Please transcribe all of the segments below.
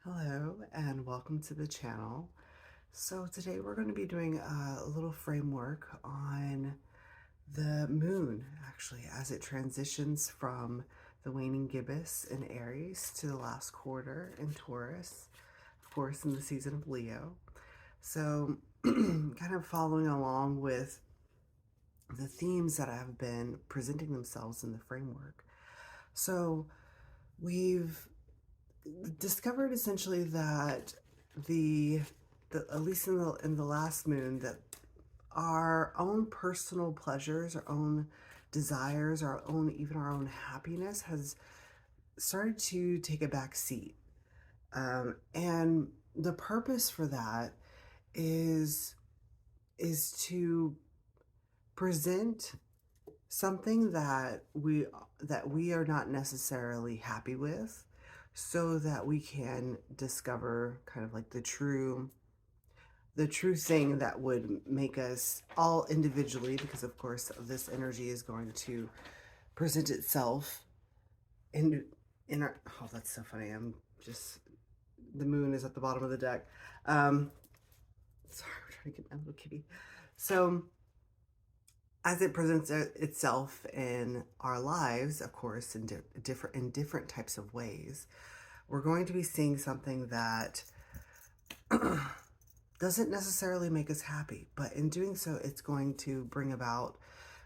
Hello and welcome to the channel. So today we're going to be doing a little framework on the moon, actually, as it transitions from the waning gibbous in Aries to the last quarter in Taurus, of course, in the season of Leo. So kind of following along with the themes that have been presenting themselves in the framework. So we've discovered essentially that the at least in the last moon, that our own personal pleasures, our own desires, even our own happiness has started to take a back seat. And the purpose for that is to present something that we are not necessarily happy with, so that we can discover kind of like the true thing that would make us all individually, because of course this energy is going to present itself in our, oh, that's so funny. I'm just, the moon is at the bottom of the deck. Sorry, we're trying to get my little kitty. So as it presents itself in our lives, of course, in different types of ways, we're going to be seeing something that doesn't necessarily make us happy, but in doing so, it's going to bring about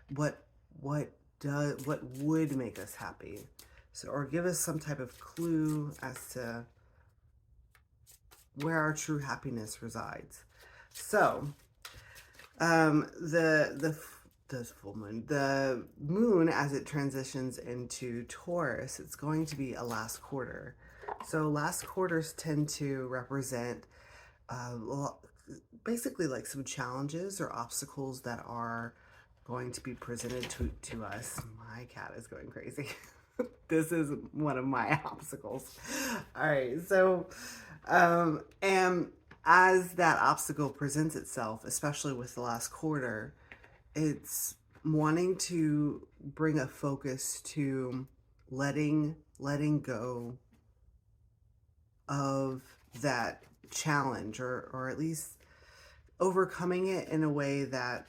what would make us happy. So, or give us some type of clue as to where our true happiness resides. So, the full moon, the moon, as it transitions into Taurus, it's going to be a last quarter. So last quarters tend to represent basically like some challenges or obstacles that are going to be presented to us. My cat is going crazy. This is one of my obstacles. All right, so and as that obstacle presents itself, especially with the last quarter, it's wanting to bring a focus to letting go of that challenge, or at least overcoming it in a way that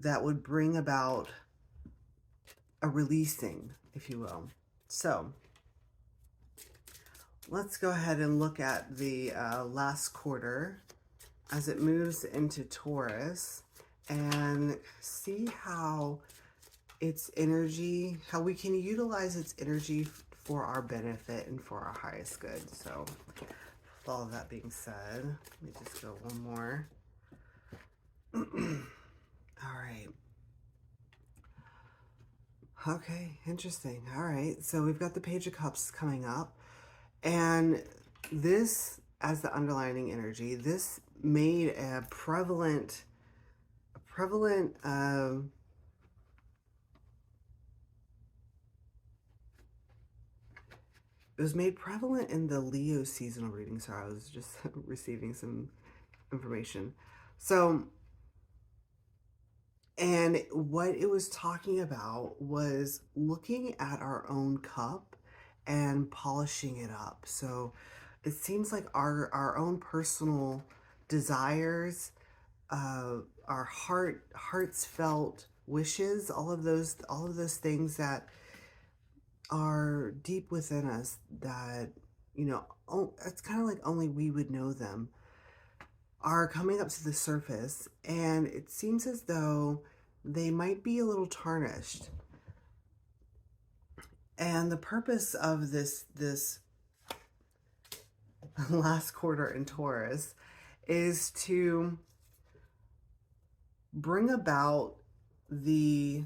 would bring about a releasing, if you will. So let's go ahead and look at the last quarter as it moves into Taurus and see how its energy, how we can utilize its energy for our benefit and for our highest good. So with all of that being said, let me just go one more. All right. Okay, interesting. All right, so we've got the Page of Cups coming up, and this, as the underlining energy, this made a prevalent it was made prevalent in the Leo seasonal reading. So I was just receiving some information. So, and what it was talking about was looking at our own cup and polishing it up. So it seems like our own personal desires, our heart's felt wishes, all of those things that are deep within us, that, you know, it's kind of like only we would know them, are coming up to the surface, and it seems as though they might be a little tarnished. And the purpose of this last quarter in Taurus is to bring about the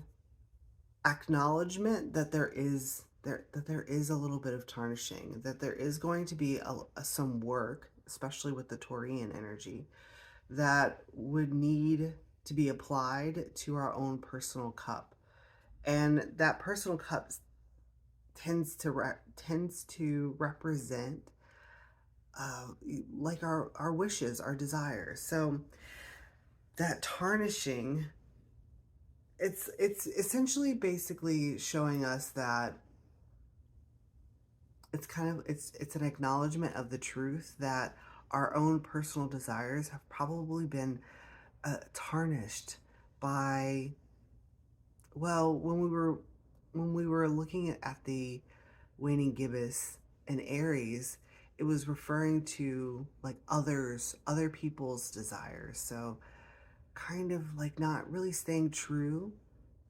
acknowledgement that there is a little bit of tarnishing, that there is going to be some work, especially with the Taurian energy, that would need to be applied to our own personal cup. And that personal cup tends to represent like our wishes, our desires. So that tarnishing, it's essentially basically showing us that it's an acknowledgement of the truth that our own personal desires have probably been tarnished by, well, when we were looking at the waning gibbous in Aries, it was referring to like other people's desires. So kind of like not really staying true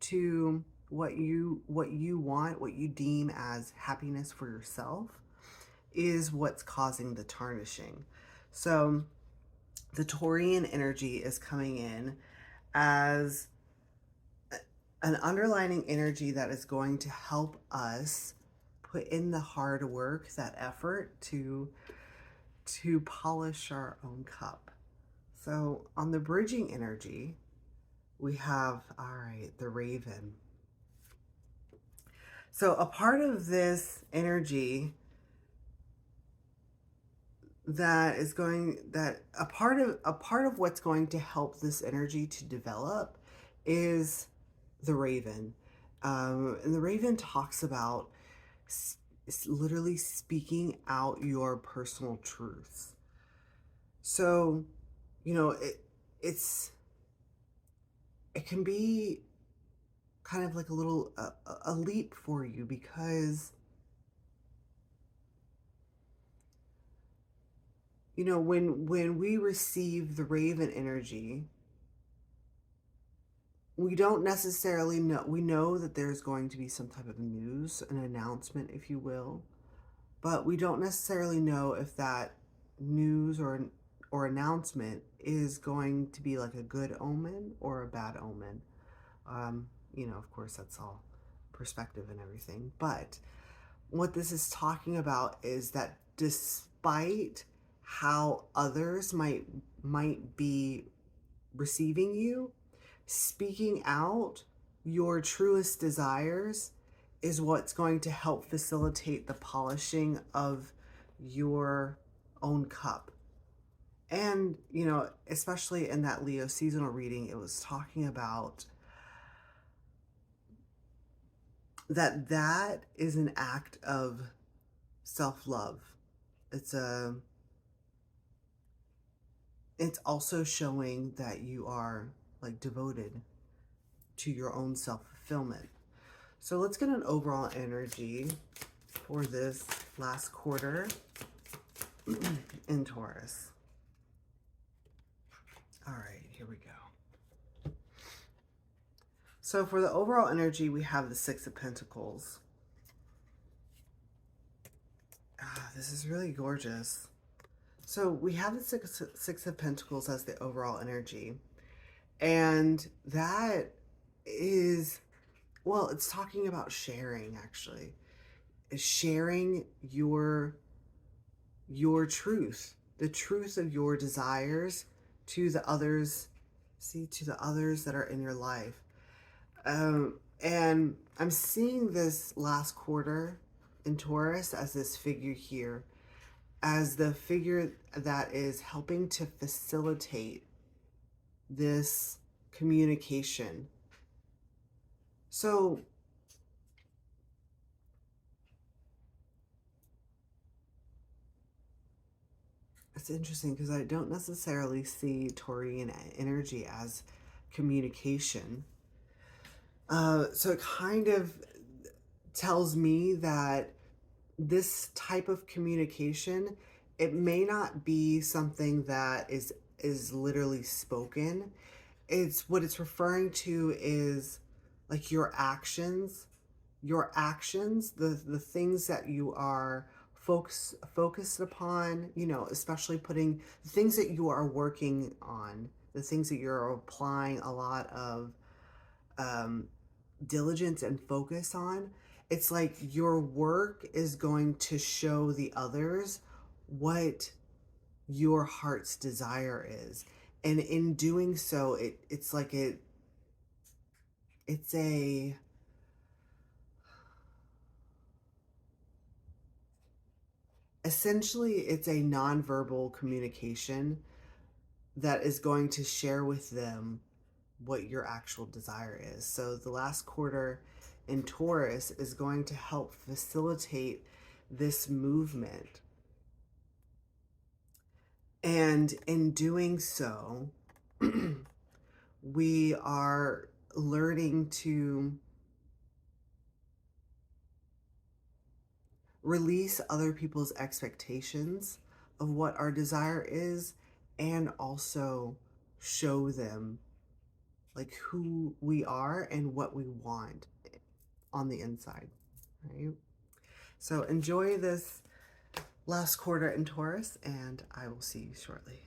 to what you want, what you deem as happiness for yourself is what's causing the tarnishing. So the Taurian energy is coming in as an underlining energy that is going to help us put in the hard work, that effort to polish our own cup. So on the bridging energy, we have, all right, the Raven. So a part of this energy that is going, that a part of what's going to help this energy to develop is the Raven. And the Raven talks about literally speaking out your personal truths. So, you know, it can be kind of like a little a leap for you, because you know, when we receive the Raven energy, we don't necessarily know. We know that there's going to be some type of news, an announcement, if you will, but we don't necessarily know if that news or announcement is going to be like a good omen or a bad omen. You know, of course, that's all perspective and everything. But what this is talking about is that despite how others might be receiving you, speaking out your truest desires is what's going to help facilitate the polishing of your own cup. And, you know, especially in that Leo seasonal reading, it was talking about that is an act of self-love. It's also showing that you are like devoted to your own self-fulfillment. So let's get an overall energy for this last quarter in Taurus. All right, here we go. So for the overall energy, we have the Six of Pentacles. This is really gorgeous. So we have the Six of Pentacles as the overall energy. And that is, well, it's talking about sharing, actually. It's sharing your truth, the truth of your desires to the others, to the others that are in your life. And I'm seeing this last quarter in Taurus as this figure here, as the figure that is helping to facilitate this communication. So it's interesting because I don't necessarily see Taurian energy as communication. So it kind of tells me that this type of communication, it may not be something that is literally spoken. It's what it's referring to is like your actions, the things that you are focused upon, you know, especially putting the things that you are working on, the things that you're applying a lot of diligence and focus on. It's like your work is going to show the others what your heart's desire is. And in doing so, it's like it's a essentially it's a nonverbal communication that is going to share with them what your actual desire is. So the last quarter in Taurus is going to help facilitate this movement. And in doing so, we are learning to release other people's expectations of what our desire is, and also show them like who we are and what we want on the inside, right? So enjoy this last quarter in Taurus, and I will see you shortly.